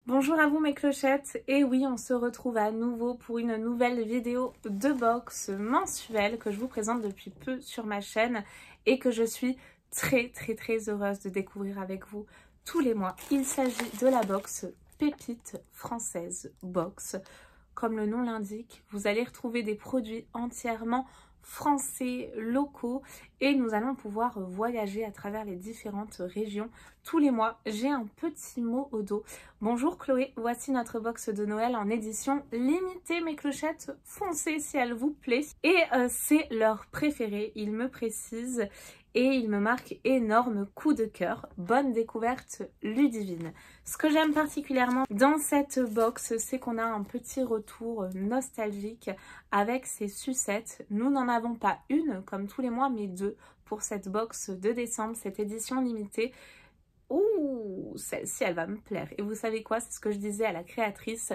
Bonjour à vous mes clochettes, et oui on se retrouve à nouveau pour une nouvelle vidéo de box mensuelle que je vous présente depuis peu sur ma chaîne et que je suis très heureuse de découvrir avec vous tous les mois. Il s'agit de la box Pépites Françaises Box. Comme le nom l'indique, vous allez retrouver des produits entièrement français, locaux, et nous allons pouvoir voyager à travers les différentes régions tous les mois. J'ai un petit mot au dos. Bonjour Chloé, voici notre box de Noël en édition limitée, mes clochettes, foncez si elle vous plaît. Et c'est leur préféré, ils me précisent, et il me marque énorme coup de cœur. Bonne découverte Ludivine. Ce que j'aime particulièrement dans cette box, c'est qu'on a un petit retour nostalgique avec ces sucettes. Nous n'en avons pas une comme tous les mois, mais deux pour cette box de décembre, cette édition limitée. Ouh, celle-ci, elle va me plaire. Et vous savez quoi? C'est ce que je disais à la créatrice.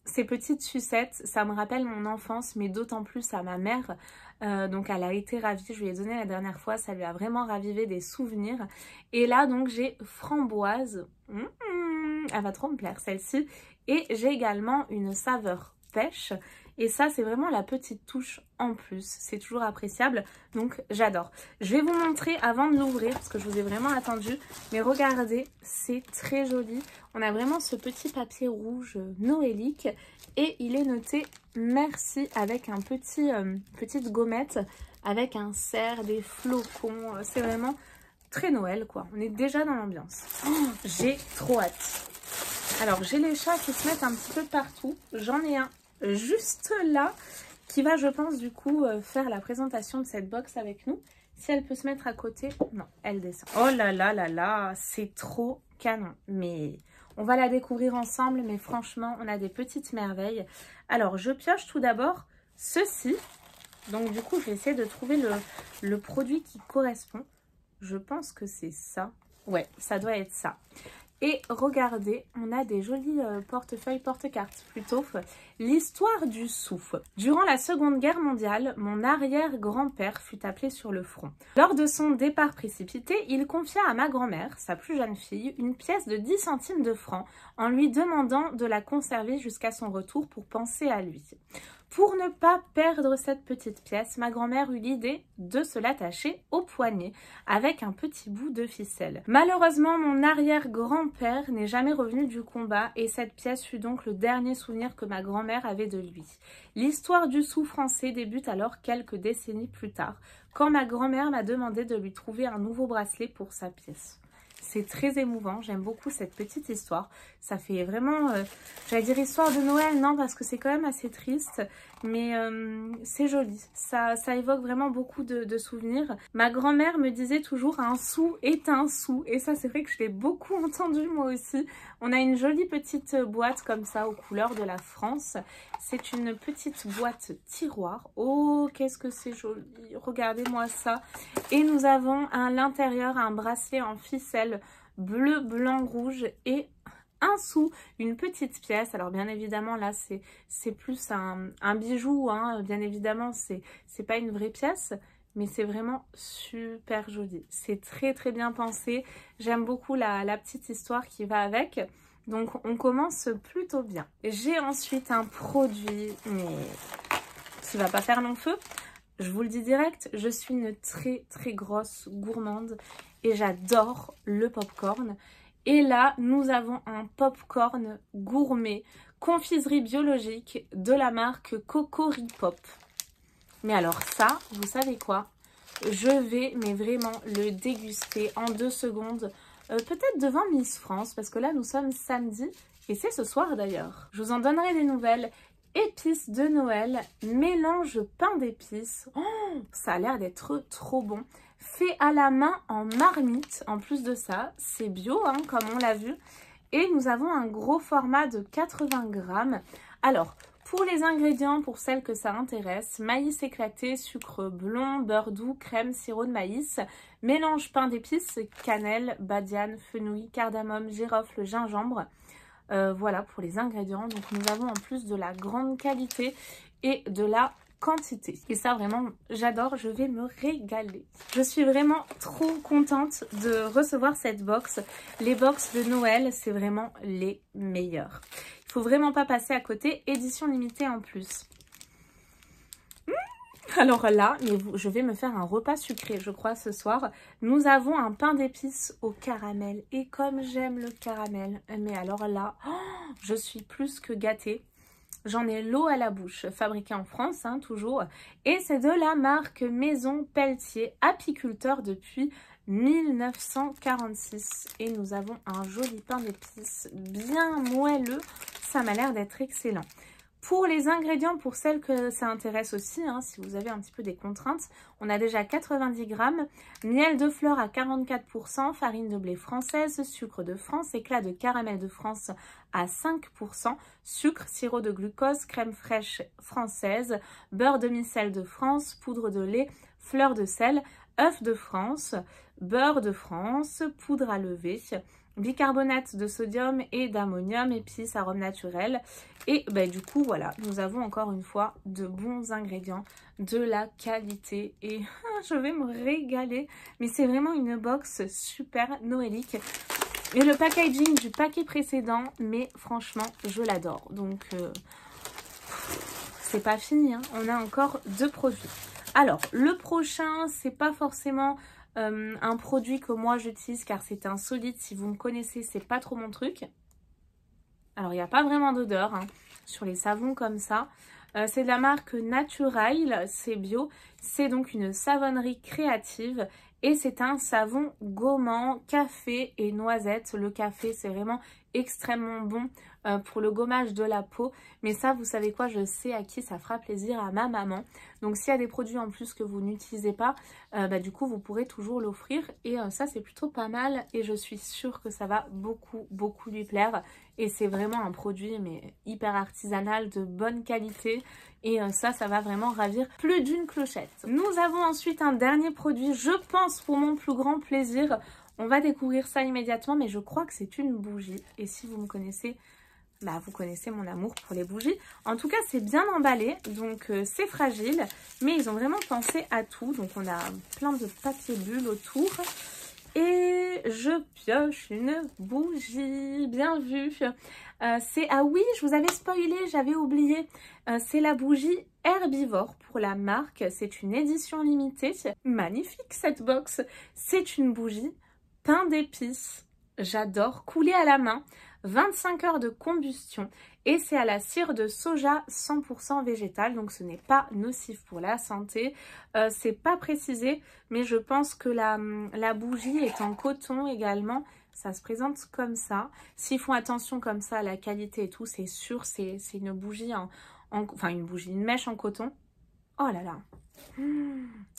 Ces petites sucettes, ça me rappelle mon enfance, mais d'autant plus à ma mère. Donc elle a été ravie, je lui ai donné la dernière fois, ça lui a vraiment ravivé des souvenirs. Et là donc j'ai framboise, elle va trop me plaire celle-ci. Et j'ai également une saveur pêche. Et ça c'est vraiment la petite touche en plus, c'est toujours appréciable, donc j'adore. Je vais vous montrer avant de l'ouvrir parce que je vous ai vraiment attendu, mais regardez, c'est très joli. On a vraiment ce petit papier rouge noélique et il est noté merci avec un petite gommette avec un cerf, des flocons, c'est vraiment très Noël quoi. On est déjà dans l'ambiance. Oh, j'ai trop hâte. Alors j'ai les chats qui se mettent un petit peu partout, j'en ai un juste là qui va je pense du coup faire la présentation de cette box avec nous. Si elle peut se mettre à côté, non elle descend. Oh là là là là, c'est trop canon, mais on va la découvrir ensemble, mais franchement on a des petites merveilles. Alors je pioche tout d'abord ceci, donc du coup je vais essayer de trouver le produit qui correspond. Je pense que c'est ça, ouais ça doit être ça. Et regardez, on a des jolis portefeuilles, porte-cartes plutôt. L'histoire du souffle. Durant la Seconde Guerre mondiale, mon arrière-grand-père fut appelé sur le front. Lors de son départ précipité, il confia à ma grand-mère, sa plus jeune fille, une pièce de 10 centimes de francs en lui demandant de la conserver jusqu'à son retour pour penser à lui. Pour ne pas perdre cette petite pièce, ma grand-mère eut l'idée de se l'attacher au poignet avec un petit bout de ficelle. Malheureusement, mon arrière-grand-père n'est jamais revenu du combat et cette pièce fut donc le dernier souvenir que ma grand-mère avait de lui. L'histoire du sou français débute alors quelques décennies plus tard, quand ma grand-mère m'a demandé de lui trouver un nouveau bracelet pour sa pièce. C'est très émouvant, j'aime beaucoup cette petite histoire. Ça fait vraiment, j'allais dire histoire de Noël, non, parce que c'est quand même assez triste, mais c'est joli. Ça évoque vraiment beaucoup de souvenirs. Ma grand-mère me disait toujours un sou est un sou, et ça c'est vrai que je l'ai beaucoup entendu moi aussi. On a une jolie petite boîte comme ça aux couleurs de la France. C'est une petite boîte tiroir. Oh, qu'est-ce que c'est joli, regardez-moi ça. Et nous avons à l'intérieur un bracelet en ficelle bleu, blanc, rouge et un sou, une petite pièce. Alors bien évidemment là c'est plus un bijou, hein. Bien évidemment c'est pas une vraie pièce, mais c'est vraiment super joli. C'est très bien pensé. J'aime beaucoup la petite histoire qui va avec. Donc on commence plutôt bien. J'ai ensuite un produit mais qui va pas faire long feu. Je vous le dis direct, je suis une très grosse gourmande et j'adore le popcorn. Et là, nous avons un popcorn gourmet, confiserie biologique de la marque Cocoripop. Mais alors ça, vous savez quoi? Je vais mais vraiment le déguster en 2 secondes, peut-être devant Miss France, parce que là nous sommes samedi et c'est ce soir d'ailleurs. Je vous en donnerai des nouvelles. Épices de Noël, mélange pain d'épices. Oh, ça a l'air d'être trop bon. Fait à la main en marmite. En plus de ça, c'est bio, hein, comme on l'a vu. Et nous avons un gros format de 80 grammes. Alors, pour les ingrédients, pour celles que ça intéresse, maïs éclaté, sucre blond, beurre doux, crème, sirop de maïs, mélange pain d'épices, cannelle, badiane, fenouil, cardamome, girofle, gingembre. Voilà pour les ingrédients. Donc nous avons en plus de la grande qualité et de la quantité. Et ça vraiment j'adore, je vais me régaler. Je suis vraiment trop contente de recevoir cette box. Les box de Noël, c'est vraiment les meilleures. Il faut vraiment pas passer à côté, édition limitée en plus. Alors là, je vais me faire un repas sucré, je crois, ce soir. Nous avons un pain d'épices au caramel. Et comme j'aime le caramel, mais alors là, je suis plus que gâtée. J'en ai l'eau à la bouche, fabriqué en France, hein, toujours. Et c'est de la marque Maison Pelletier, apiculteur depuis 1946. Et nous avons un joli pain d'épices bien moelleux. Ça m'a l'air d'être excellent. Pour les ingrédients, pour celles que ça intéresse aussi, hein, si vous avez un petit peu des contraintes, on a déjà 90 grammes, miel de fleur à 44%, farine de blé française, sucre de France, éclat de caramel de France à 5%, sucre, sirop de glucose, crème fraîche française, beurre demi-sel de France, poudre de lait, fleur de sel, œufs de France, beurre de France, poudre à lever, bicarbonate de sodium et d'ammonium, épices, arômes naturels. Et bah, du coup, voilà, nous avons encore une fois de bons ingrédients, de la qualité. Et je vais me régaler. Mais c'est vraiment une box super noélique. Et le packaging du paquet précédent, mais franchement, je l'adore. Donc, c'est pas fini, hein. On a encore 2 produits. Alors, le prochain, c'est pas forcément... un produit que moi j'utilise car c'est insolite. Si vous me connaissez, c'est pas trop mon truc. Alors il n'y a pas vraiment d'odeur hein, sur les savons comme ça. C'est de la marque Naturail, c'est bio. C'est donc une savonnerie créative et c'est un savon gommant café et noisette. Le café c'est vraiment extrêmement bon pour le gommage de la peau. Mais ça, vous savez quoi, je sais à qui ça fera plaisir, à ma maman. Donc s'il y a des produits en plus que vous n'utilisez pas, bah, du coup vous pourrez toujours l'offrir. Et ça c'est plutôt pas mal et je suis sûre que ça va beaucoup lui plaire. Et c'est vraiment un produit mais hyper artisanal, de bonne qualité. Et ça va vraiment ravir plus d'une clochette. Nous avons ensuite un dernier produit, je pense pour mon plus grand plaisir. On va découvrir ça immédiatement, mais je crois que c'est une bougie. Et si vous me connaissez, bah vous connaissez mon amour pour les bougies. En tout cas, c'est bien emballé, donc c'est fragile. Mais ils ont vraiment pensé à tout. Donc on a plein de papier bulle autour. Et je pioche une bougie, bien vu. Ah oui, je vous avais spoilé, j'avais oublié. C'est la bougie herbivore pour la marque. C'est une édition limitée. Magnifique cette box. C'est une bougie pain d'épices. J'adore. Coulée à la main. 25 heures de combustion. Et c'est à la cire de soja 100% végétale. Donc ce n'est pas nocif pour la santé. C'est pas précisé. Mais je pense que la bougie est en coton également. Ça se présente comme ça. S'ils font attention comme ça à la qualité et tout, c'est sûr, c'est une bougie enfin une mèche en coton. Oh là là,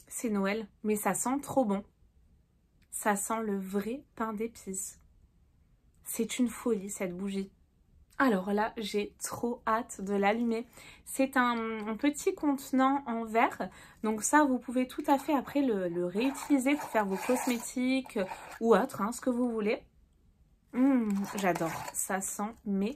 c'est Noël, mais ça sent trop bon. Ça sent le vrai pain d'épices. C'est une folie cette bougie. Alors là, j'ai trop hâte de l'allumer. C'est un petit contenant en verre. Donc ça, vous pouvez tout à fait après le réutiliser pour faire vos cosmétiques ou autre, hein, ce que vous voulez. J'adore. Ça sent mais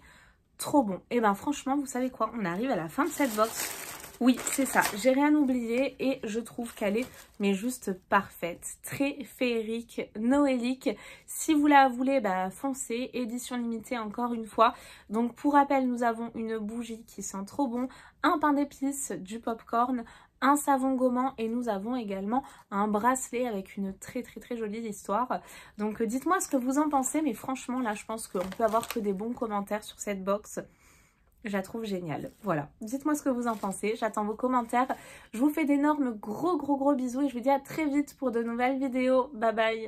trop bon. Et ben franchement, vous savez quoi? On arrive à la fin de cette box. Oui, c'est ça. J'ai rien oublié et je trouve qu'elle est mais juste parfaite. Très féerique, noélique. Si vous la voulez, bah foncez. Édition limitée encore une fois. Donc pour rappel, nous avons une bougie qui sent trop bon, un pain d'épices, du popcorn, un savon gommant et nous avons également un bracelet avec une très jolie histoire. Donc dites-moi ce que vous en pensez, mais franchement là je pense qu'on peut avoir que des bons commentaires sur cette box. Je la trouve géniale. Voilà, dites-moi ce que vous en pensez, j'attends vos commentaires. Je vous fais d'énormes gros bisous et je vous dis à très vite pour de nouvelles vidéos. Bye bye.